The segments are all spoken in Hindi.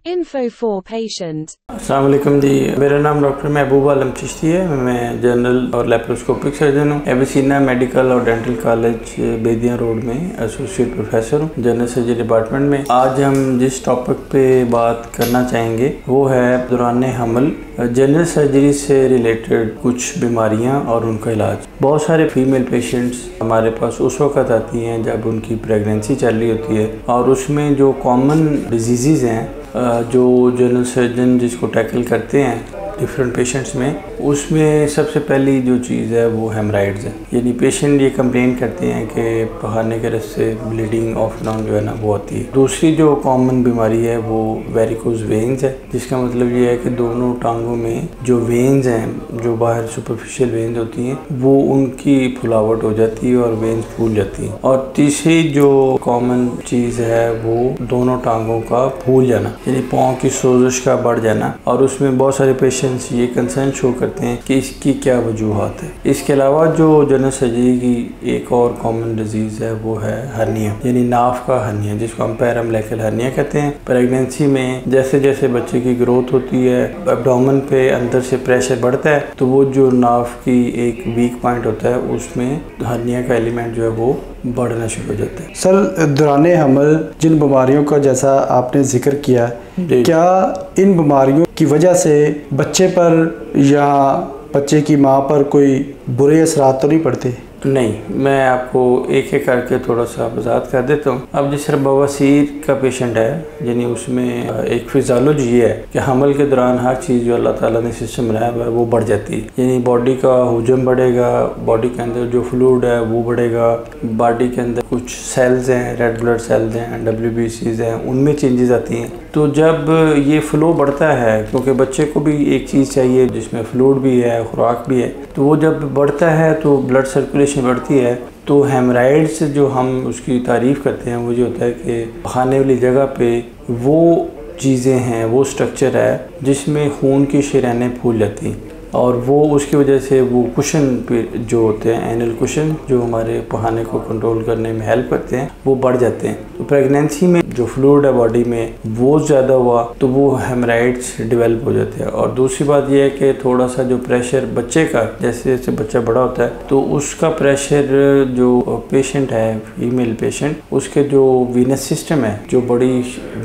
Info for patient. अस्सलाम वालेकुम जी, मेरा नाम डॉक्टर महबूब आलम चिश्ती है। मैं जनरल और लेप्रोस्कोपिक सर्जन हूँ। एबीसीना मेडिकल और डेंटल कॉलेज बेदिया रोड में एसोसिएट प्रोफेसर हूँ जनरल सर्जरी डिपार्टमेंट में। आज हम जिस टॉपिक पे बात करना चाहेंगे वो है दौरान हमल जनरल सर्जरी से रिलेटेड कुछ बीमारियां और उनका इलाज। बहुत सारे फीमेल पेशेंट्स हमारे पास उस वक्त आती हैं जब उनकी प्रेगनेंसी चल रही होती है और उसमें जो कॉमन डिजीज़ हैं जो जनरल सर्जन जिसको टैकल करते हैं डिफरेंट पेशेंट्स में, उसमें सबसे पहली जो चीज़ है वो हेमराइड्स है। यानी पेशेंट ये कंप्लेन करते हैं कि पखाने के रस्ते ब्लीडिंग ऑफ एंड ऑन जो है ना वो आती है। दूसरी जो कॉमन बीमारी है वो वेरिकोज वेन्स है, जिसका मतलब ये है कि दोनों टांगों में जो वेन्स हैं, जो बाहर सुपरफिशियल वेन्स होती हैं, वो उनकी फुलावट हो जाती है और वेन्स फूल जाती हैं। और तीसरी जो कॉमन चीज़ है वो दोनों टांगों का फूल जाना, यानी पाँव की सोजिश का बढ़ जाना। और उसमें बहुत सारे पेशेंट ये कंसर्न शो करते हैं कि इसकी क्या वजूहात है। इसके अलावा जो जनरल सर्जरी की एक और कॉमन डिजीज़ है वो है हर्निया, यानी नाफ का हर्निया, जिसको हम पैराम्बलिकल हर्निया कहते हैं। प्रेगनेंसी में जैसे जैसे बच्चे की ग्रोथ होती है, एब्डोमेन पे अंदर से प्रेशर बढ़ता है, तो वो जो नाफ की एक वीक पॉइंट होता है उसमें हर्निया का एलिमेंट जो है वो बढ़ना शुरू हो जाता है। सर, दौरान हमल जिन बीमारियों का जैसा आपने जिक्र किया, क्या इन बीमारियों की वजह से बच्चे पर या बच्चे की माँ पर कोई बुरे असरात तो नहीं पड़ते? नहीं, मैं आपको एक एक करके थोड़ा सा वजाहत कर देता हूँ। अब जिस तरह बवासीर का पेशेंट है, यानी उसमें एक फिजियोलॉजी ये है कि हमल के दौरान हर चीज़ जो अल्लाह ताला ने सिस्टम बनाया हुआ है वो बढ़ जाती है। यानी बॉडी का हुजम बढ़ेगा, बॉडी के अंदर जो फ्लूइड है वो बढ़ेगा, बॉडी के अंदर कुछ सेल्स हैं, रेड ब्लड सेल्स हैं, WBCs हैं, उनमें चेंजेस आती हैं। तो जब ये फ्लो बढ़ता है, क्योंकि बच्चे को भी एक चीज़ चाहिए जिसमें फ्लूइड भी है, खुराक भी है, तो वो जब बढ़ता है तो ब्लड सर्कुलेशन बढ़ती है। तो हेमराइड्स जो हम उसकी तारीफ़ करते हैं वो जो होता है कि खाने वाली जगह पे वो चीज़ें हैं, वो स्ट्रक्चर है जिसमें खून की शरीयानें फूल जाती हैं और वो उसकी वजह से वो कुशन जो होते हैं, एनल कुशन, जो हमारे पखाने को कंट्रोल करने में हेल्प करते हैं, वो बढ़ जाते हैं। तो प्रेगनेंसी में जो फ्लूइड है बॉडी में वो ज़्यादा हुआ तो वो हेमराइड्स डेवलप हो जाते हैं। और दूसरी बात ये है कि थोड़ा सा जो प्रेशर बच्चे का, जैसे जैसे बच्चा बड़ा होता है तो उसका प्रेशर जो पेशेंट है, फीमेल पेशेंट, उसके जो वीनस सिस्टम है, जो बड़ी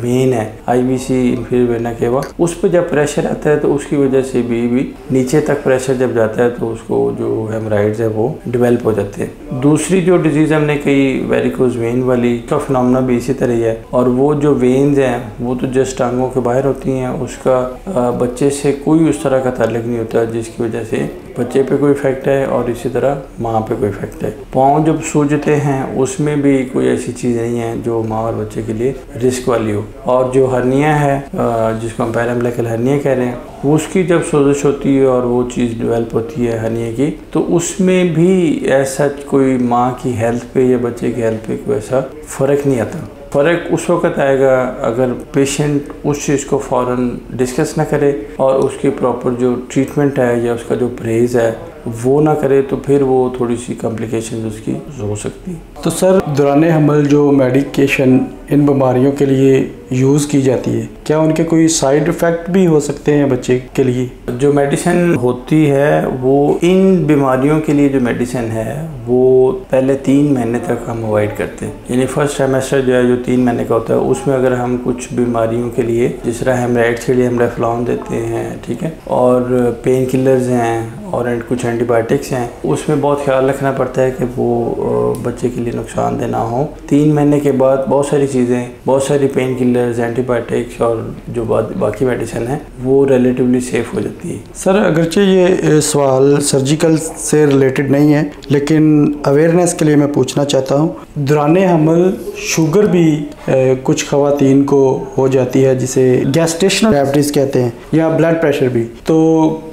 वेन है IVC इंफीरियर वेना केवा, उस पर जब प्रेशर आता है तो उसकी वजह से भी नीचे तक प्रेशर जब जाता है तो उसको जो हेमराइड्स है वो डेवलप हो जाते हैं। दूसरी जो डिजीज़ हमने कही वेरिकोज वेन वाली, का फिनोमेना भी इसी तरह ही है। और वो जो वेन्स हैं वो तो जस्ट टांगों के बाहर होती हैं, उसका बच्चे से कोई उस तरह का ताल्लुक नहीं होता जिसकी वजह से बच्चे पे कोई इफेक्ट है और इसी तरह माँ पे कोई इफेक्ट है। पाँव जब सूजते हैं उसमें भी कोई ऐसी चीज़ नहीं है जो माँ और बच्चे के लिए रिस्क वाली हो। और जो हर्निया है जिसको हम पैराम्बलिकल हर्निया कह रहे हैं, उसकी जब सोजिश होती है और वो चीज़ डेवलप होती है हर्निया की, तो उसमें भी ऐसा कोई माँ की हेल्थ पे या बच्चे की हेल्थ पे कोई ऐसा फ़र्क नहीं आता। फ़र्क उस वक्त आएगा अगर पेशेंट उस चीज़ को फ़ौरन डिस्कस ना करे और उसकी प्रॉपर जो ट्रीटमेंट है या उसका जो परहेज़ है वो ना करे, तो फिर वो थोड़ी सी कॉम्प्लिकेशन उसकी हो सकती है। तो सर, दौरान हमल जो मेडिकेशन इन बीमारियों के लिए यूज़ की जाती है, क्या उनके कोई साइड इफ़ेक्ट भी हो सकते हैं बच्चे के लिए? जो मेडिसिन होती है वो इन बीमारियों के लिए जो मेडिसिन है वो पहले 3 महीने तक हम अवॉइड करते हैं। यानी फर्स्ट सेमेस्टर जो है, जो 3 महीने का होता है, उसमें अगर हम कुछ बीमारियों के लिए, जिस तरह हेमराइड्स के लिए हम रेफ्लॉन देते हैं, ठीक है, और पेन किलर्स हैं और कुछ एंटीबायोटिक्स हैं, उसमें बहुत ख्याल रखना पड़ता है कि वो बच्चे के लिए नुकसानदेह ना हो। 3 महीने के बाद बहुत सारी चीज़ें, बहुत सारी पेन किलर्स, एंटीबायोटिक्स और जो बाकी मेडिसिन है वो रिलेटिवली सेफ़ हो जाती है। सर, अगरचे ये सवाल सर्जिकल से रिलेटेड नहीं है, लेकिन अवेयरनेस के लिए मैं पूछना चाहता हूँ। दौरान हमल शुगर भी कुछ ख़वातीन को हो जाती है, जिसे गैस्ट्रेशनल डायबिटीज़ कहते हैं, या ब्लड प्रेशर भी। तो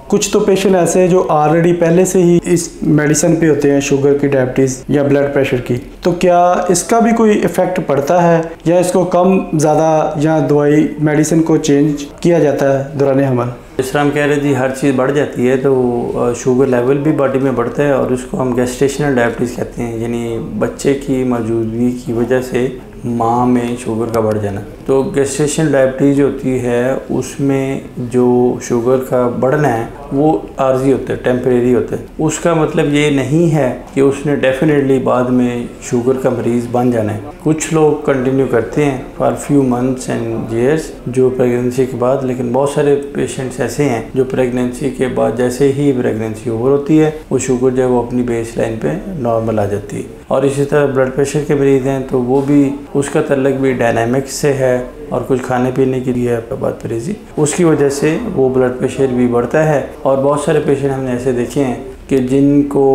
कुछ तो पेशेंट ऐसे हैं जो ऑलरेडी पहले से ही इस मेडिसिन पे होते हैं, शुगर की, डायबिटीज़ या ब्लड प्रेशर की। तो क्या इसका भी कोई इफ़ेक्ट पड़ता है या इसको कम ज़्यादा या दवाई मेडिसिन को चेंज किया जाता है दौरान हमल? जिस तरह हम कह रहे थे हर चीज़ बढ़ जाती है तो शुगर लेवल भी बॉडी में बढ़ता है और उसको हम गैस्ट्रेशनल डायबिटीज़ कहते हैं, यानी बच्चे की मौजूदगी की वजह से माँ में शुगर का बढ़ जाना। तो गेस्टेशन डायबिटीज़ होती है उसमें जो शुगर का बढ़ना है वो आर्जी होता है, टेम्परेरी होता है। उसका मतलब ये नहीं है कि उसने डेफिनेटली बाद में शुगर का मरीज़ बन जाना है। कुछ लोग कंटिन्यू करते हैं for few months and years जो प्रेगनेंसी के बाद, लेकिन बहुत सारे पेशेंट्स ऐसे हैं जो प्रेगनेंसी के बाद जैसे ही प्रेगनेंसी ओवर होती है वो शुगर जो है वो अपनी बेस लाइन पे नॉर्मल आ जाती है। और इसी तरह ब्लड प्रेशर के मरीज़ हैं तो वो भी उसका तल्लक भी डायनामिक्स से है और कुछ खाने पीने के लिए बात परहेज़ी, उसकी वजह से वो ब्लड प्रेशर भी बढ़ता है। और बहुत सारे पेशेंट हमने ऐसे देखे हैं कि जिनको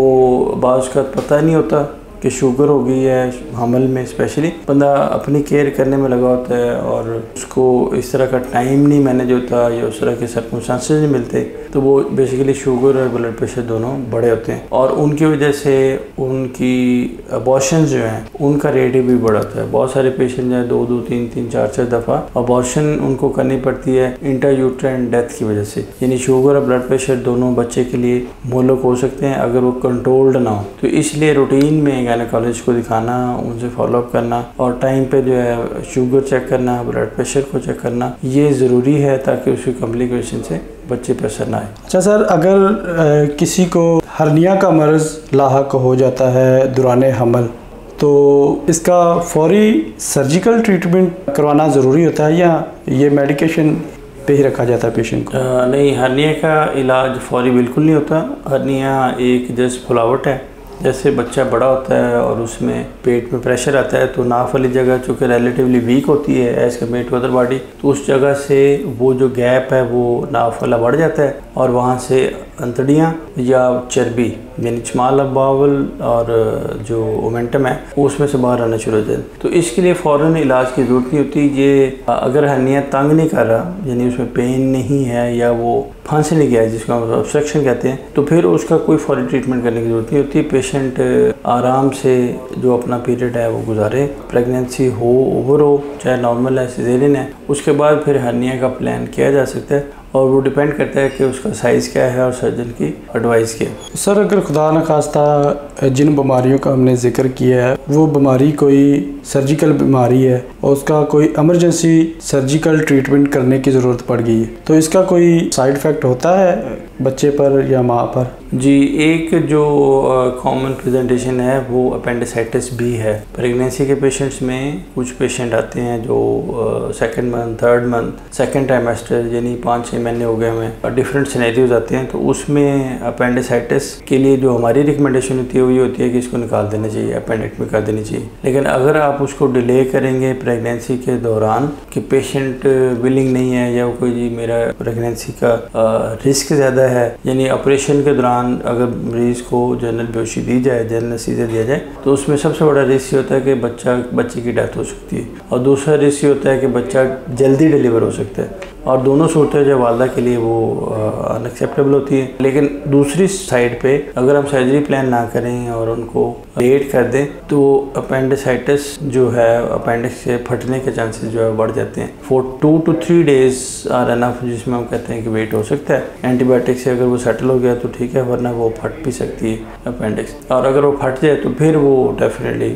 बाज़ का पता नहीं होता कि शुगर हो गई है हमल में, स्पेशली बंदा अपनी केयर करने में लगा होता है और उसको इस तरह का टाइम नहीं मैनेज होता या उस तरह के सर्कमस्टांसेस नहीं मिलते, तो वो बेसिकली शुगर और ब्लड प्रेशर दोनों बड़े होते हैं और उनकी वजह से उनकी अबॉर्शन जो हैं उनका रेट भी बढ़ा होता है। बहुत सारे पेशेंट जो है 2-2, 3-3, 4-4 दफ़ा अबॉर्शन उनको करनी पड़ती है इंट्रायूट्राइन डेथ की वजह से। यानी शुगर और ब्लड प्रेशर दोनों बच्चे के लिए मोहलक हो सकते हैं अगर वो कंट्रोल्ड ना हो। तो इसलिए रूटीन में गायनेकोलॉजिस्ट को दिखाना, उनसे फॉलोअप करना और टाइम पे जो है शुगर चेक करना, ब्लड प्रेशर को चेक करना ये ज़रूरी है ताकि उसकी कॉम्प्लिकेशन से बच्चे पे असर ना आए। अच्छा सर, अगर किसी को हर्निया का मर्ज़ लाहक हो जाता है दौरान हमल तो इसका फौरी सर्जिकल ट्रीटमेंट करवाना ज़रूरी होता है या ये मेडिकेशन पे ही रखा जाता है पेशेंट को? नहीं, हर्निया का इलाज फौरी बिल्कुल नहीं होता। हर्निया एक जस्ट फुलावट है। जैसे बच्चा बड़ा होता है और उसमें पेट में प्रेशर आता है तो नाफ वाली जगह चूँकि रिलेटिवली वीक होती है as compare to other body, तो उस जगह से वो जो गैप है वो नाफ वाला बढ़ जाता है और वहाँ से अंतड़ियाँ या चर्बी यानी स्मॉल बावल और जो ओमेंटम है उसमें से बाहर आना शुरू हो जाता है। तो इसके लिए फ़ौरन इलाज की ज़रूरत नहीं होती। ये अगर हर्निया तंग नहीं कर रहा यानी उसमें पेन नहीं है या वो फंस नहीं गया जिसको हम ऑब्स्ट्रक्शन कहते हैं, तो फिर उसका कोई फौरी ट्रीटमेंट करने की ज़रूरत नहीं होती। पेशेंट आराम से जो अपना पीरियड है वो गुजारे, प्रेगनेंसी हो, ओवर हो, चाहे नॉर्मल है, सिजेरियन है, उसके बाद फिर हर्निया का प्लान किया जा सकता है और वो डिपेंड करता है कि उसका साइज़ क्या है और सर्जन की एडवाइस क्या है। सर, अगर खुदा न खास्ता जिन बीमारियों का हमने जिक्र किया है वो बीमारी कोई सर्जिकल बीमारी है और उसका कोई इमरजेंसी सर्जिकल ट्रीटमेंट करने की ज़रूरत पड़ गई है, तो इसका कोई साइड इफ़ेक्ट होता है बच्चे पर या माँ पर? जी, एक जो कॉमन प्रेजेंटेशन है वो अपेंडिसाइटिस भी है। प्रेगनेंसी के पेशेंट्स में कुछ पेशेंट आते हैं जो second month, third month, second trimester यानी 5-6 महीने हो गए हमें, डिफरेंट सिनेरियोज आते हैं। तो उसमें अपेंडिसाइटिस के लिए जो हमारी रिकमेंडेशन होती है वो ये होती है कि इसको निकाल देना चाहिए, अपेंडेक्टमी कर देनी चाहिए। लेकिन अगर आप उसको डिले करेंगे प्रेगनेंसी के दौरान कि पेशेंट विलिंग नहीं है या कोई जी मेरा प्रेगनेंसी का रिस्क ज़्यादा है, यानी ऑपरेशन के दौरान अगर मरीज़ को जनरल बेहोशी दी जाए, जनरल अनेस्थीसिया दिया जाए, तो उसमें सबसे बड़ा रिस्क ये होता है कि बच्चे की डेथ हो सकती है और दूसरा रिस्क ये होता है कि बच्चा जल्दी डिलीवर हो सकता है और दोनों सूरतें जो वालदा के लिए वो अनएक्सेप्टेबल होती है। लेकिन दूसरी साइड पे अगर हम सर्जरी प्लान ना करें और उनको लेट कर दें तो अपेंडिसाइटिस जो है, अपेंडिक्स से फटने के चांसेस जो है बढ़ जाते हैं। 2 to 3 days आर एनफ, जिसमें हम कहते हैं कि वेट हो सकता है। एंटीबायोटिक से अगर वो सेटल हो गया तो ठीक है, वरना वो फट भी सकती है अपेंडिक्स, और अगर वो फट जाए तो फिर वो डेफिनेटली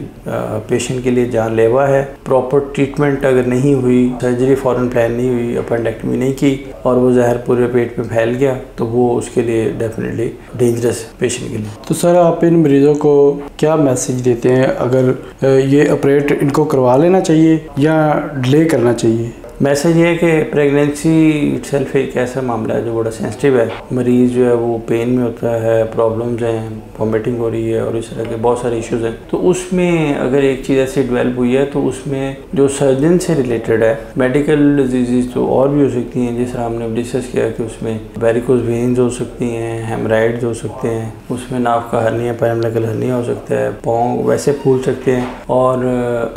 पेशेंट के लिए जानलेवा है। प्रॉपर ट्रीटमेंट अगर नहीं हुई, सर्जरी फ़ौरन प्लान नहीं हुई, अपेंडेक्टमी नहीं की और वो जहर पूरे पेट में फैल गया तो वो उसके लिए डेफिनेटली डेंजरस है पेशेंट के लिए। तो सर, आप इन मरीज़ों को क्या मैसेज देते हैं? अगर ये ऑपरेट इनको करवा लेना चाहिए या डिले करना चाहिए? मैसेज ये है कि प्रेगनेंसी इटसेल्फ एक ऐसा मामला है जो बड़ा सेंसिटिव है। मरीज़ जो है वो पेन में होता है, प्रॉब्लम्स हैं, वॉमिटिंग हो रही है और इस तरह के बहुत सारे इश्यूज़ हैं। तो उसमें अगर एक चीज़ ऐसी डेवलप हुई है तो उसमें जो सर्जन से रिलेटेड है, मेडिकल डिजीज़ तो और भी हो सकती हैं, जिस तरह हमने डिस्कस किया कि उसमें वेरिकोज वेन्स हो सकती हैं, हेमराइड्स हो सकते हैं, उसमें नाक का हर्निया, पेरिनेकल हर्निया हो सकता है, पाँव वैसे फूल सकते हैं और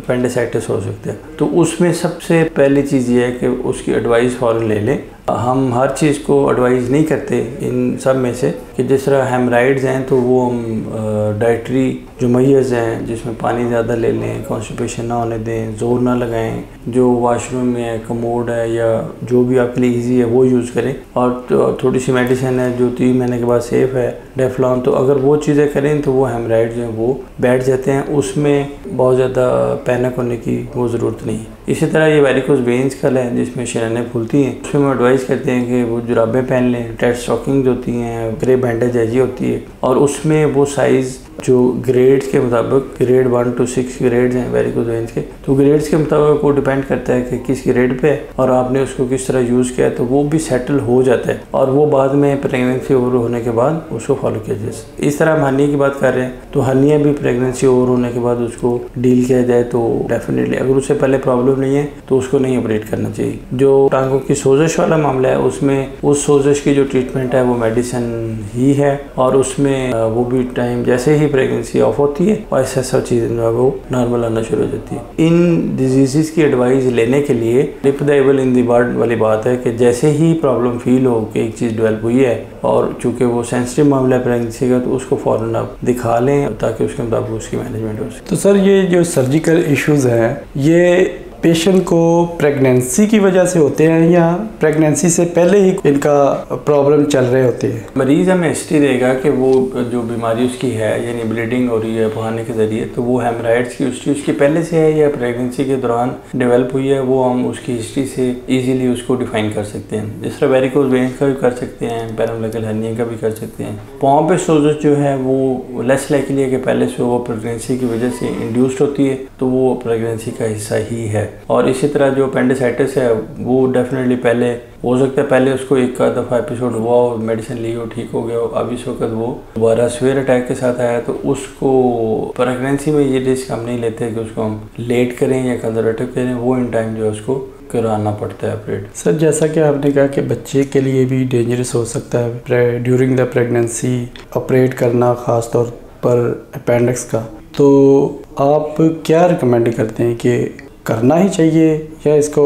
अपेंडिसाइटिस हो सकता है। तो उसमें सबसे पहली चीज़ ये है कि उसकी एडवाइस फ़ौरन ले लें। हम हर चीज़ को एडवाइस नहीं करते इन सब में से, कि जिस तरह हेमराइड्स हैं तो वो हम डाइटरी जो मैज़ हैं जिसमें पानी ज़्यादा ले लें, कॉन्स्टिपेशन ना होने दें, जोर ना लगाएं, जो वॉशरूम में है, कमोड है या जो भी आपके लिए ईजी है वो यूज़ करें। और थोड़ी सी मेडिसिन है जो 3 महीने के बाद सेफ़ है, डेफ्लॉन, तो अगर वो चीज़ें करें तो वो हेमराइड जो है वो बैठ जाते हैं, उसमें बहुत ज़्यादा पैनिक होने की वो ज़रूरत नहीं है। इसी तरह ये वेरिकोस वेन्स का है जिसमें शरीरें फूलती हैं, उसमें हम एडवाइस करते हैं कि वो जुराबें पहन लें, टाइट स्टॉकिंग होती हैं, ग्रे बैंडेज ऐसी होती है, और उसमें वो साइज़ जो ग्रेड्स के मुताबिक, ग्रेड 1 to 6 ग्रेड्स हैं वेरिकोस वेन्स के, तो ग्रेड्स के मुताबिक वो डिपेंड करता है कि किस ग्रेड पे है और आपने उसको किस तरह यूज़ किया है, तो वो भी सेटल हो जाता है और वो बाद में प्रेगनेंसी ओवर होने के बाद उसको फॉलो किया जाए। इस तरह हम हर्निया की बात कर रहे हैं तो हर्निया भी प्रेगनेंसी ओवर होने के बाद उसको डील किया जाए तो डेफिनेटली, अगर उससे पहले प्रॉब्लम नहीं है तो उसको नहीं ऑपरेट करना चाहिए। जो टांगों की सोजिश वाला मामला है उसमें उस सोजिश की जो ट्रीटमेंट है वो मेडिसिन ही है और उसमें वो भी टाइम जैसे ही प्रेगनेंसी ऑफ होती है और ऐसा सब चीज़ें जो है वो नॉर्मल आना शुरू हो जाती है। इन डिजीज़ की एडवाइस लेने के लिए निप the able in the bird वाली बात है कि जैसे ही प्रॉब्लम फील हो कि एक चीज़ डेवलप हुई है और चूँकि वो सेंसिटिव मामला है प्रेगनेंसी का, तो उसको फ़ौरन आप दिखा लें ताकि उसके मुताबिक उसकी मैनेजमेंट हो सके। तो सर ये जो सर्जिकल इश्यूज़ हैं ये पेशेंट को प्रेगनेंसी की वजह से होते हैं या प्रेगनेंसी से पहले ही इनका प्रॉब्लम चल रहे होते हैं? मरीज़ हमें हिस्ट्री देगा कि वो जो बीमारी उसकी है यानी ब्लीडिंग हो रही है बहाने के ज़रिए, तो वो हेमराइड्स की हिस्ट्री उसकी पहले से है या प्रेगनेंसी के दौरान डेवलप हुई है, वो हम उसकी हिस्ट्री से ईजीली उसको डिफाइन कर सकते हैं। जिस तरह वेरिकोस वेन्स का भी कर सकते हैं, पेराम्बलिकल हर्निया का भी कर सकते हैं। पाँव पे सोजिश जो है वो लेस लाइकली है कि पहले से वो प्रेगनेंसी की वजह से इंड्यूस्ड होती है, तो वो प्रेगनेंसी का हिस्सा ही है। और इसी तरह जो अपेंडिसाइटिस है वो डेफिनेटली पहले हो सकता है, पहले उसको एक दफ़ा एपिसोड हुआ हो, मेडिसिन ली हो, ठीक हो गया हो, अब इस वक्त वो दोबारा स्वेयर अटैक के साथ आया, तो उसको प्रेगनेंसी में ये रिस्क हम नहीं लेते कि उसको हम लेट करें या कंजर्वेटिव करें, वो इन टाइम जो है उसको कराना पड़ता है ऑपरेट। सर जैसा कि आपने कहा कि बच्चे के लिए भी डेंजरस हो सकता है ड्यूरिंग द प्रेगनेंसी ऑपरेट करना, ख़ास तौर पर अपेंडिक्स का, तो आप क्या रिकमेंड करते हैं कि करना ही चाहिए या इसको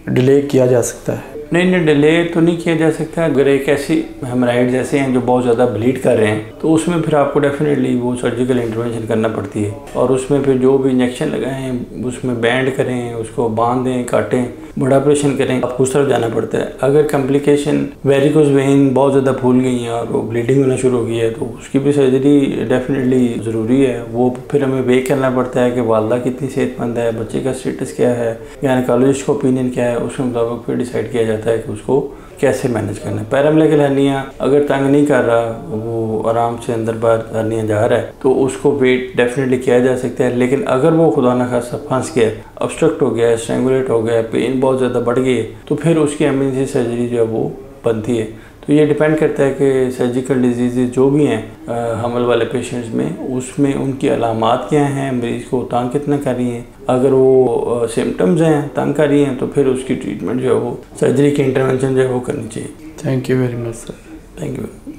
डिले किया जा सकता है? नहीं, डिले तो नहीं किया जा सकता। अगर एक ऐसी हेमराइड्स ऐसे हैं जो बहुत ज़्यादा ब्लीड कर रहे हैं तो उसमें फिर आपको डेफिनेटली वो सर्जिकल इंटरवेंशन करना पड़ती है और उसमें फिर जो भी इंजेक्शन लगाएं उसमें बैंड करें, उसको बांधें, काटें, बड़ा ऑपरेशन करें, आपको उस तरफ जाना पड़ता है। अगर कॉम्प्लिकेशन वेरिकोस वेन बहुत ज़्यादा फूल गई हैं और वो ब्लीडिंग होना शुरू हो गई है तो उसकी भी सर्जरी डेफिनेटली ज़रूरी है। वो फिर हमें वेट करना पड़ता है कि वालदा कितनी सेहतमंद है, बच्चे का स्टेटस क्या है, गायनेकोलॉजिस्ट का ओपिनियन क्या है, उसके मुताबिक फिर डिसाइड किया जाता है कि उसको कैसे मैनेज करना है। पेराम्बलिकल हर्निया अगर तंग नहीं कर रहा, वो आराम से अंदर बाहर हर्निया जा रहा है, तो उसको वेट डेफिनेटली किया जा सकता है। लेकिन अगर वो खुदा न खासा फंस गया, ऑब्स्ट्रक्ट हो गया, स्ट्रैंगुलेट हो गया, पेन बहुत ज़्यादा बढ़ गई है, तो फिर उसकी इमरजेंसी सर्जरी जो है वो बनती है। तो ये डिपेंड करता है कि सर्जिकल डिजीज़ जो भी हैं हमल वाले पेशेंट्स में, उसमें उनकी अलामात क्या हैं, मरीज़ को तंग कितना कर रही हैं। अगर वो सिम्टम्स हैं, तंग कर रही हैं, तो फिर उसकी ट्रीटमेंट जो है वो सर्जरी की इंटरवेंशन जो है वो करनी चाहिए। Thank you very much sir. Thank you.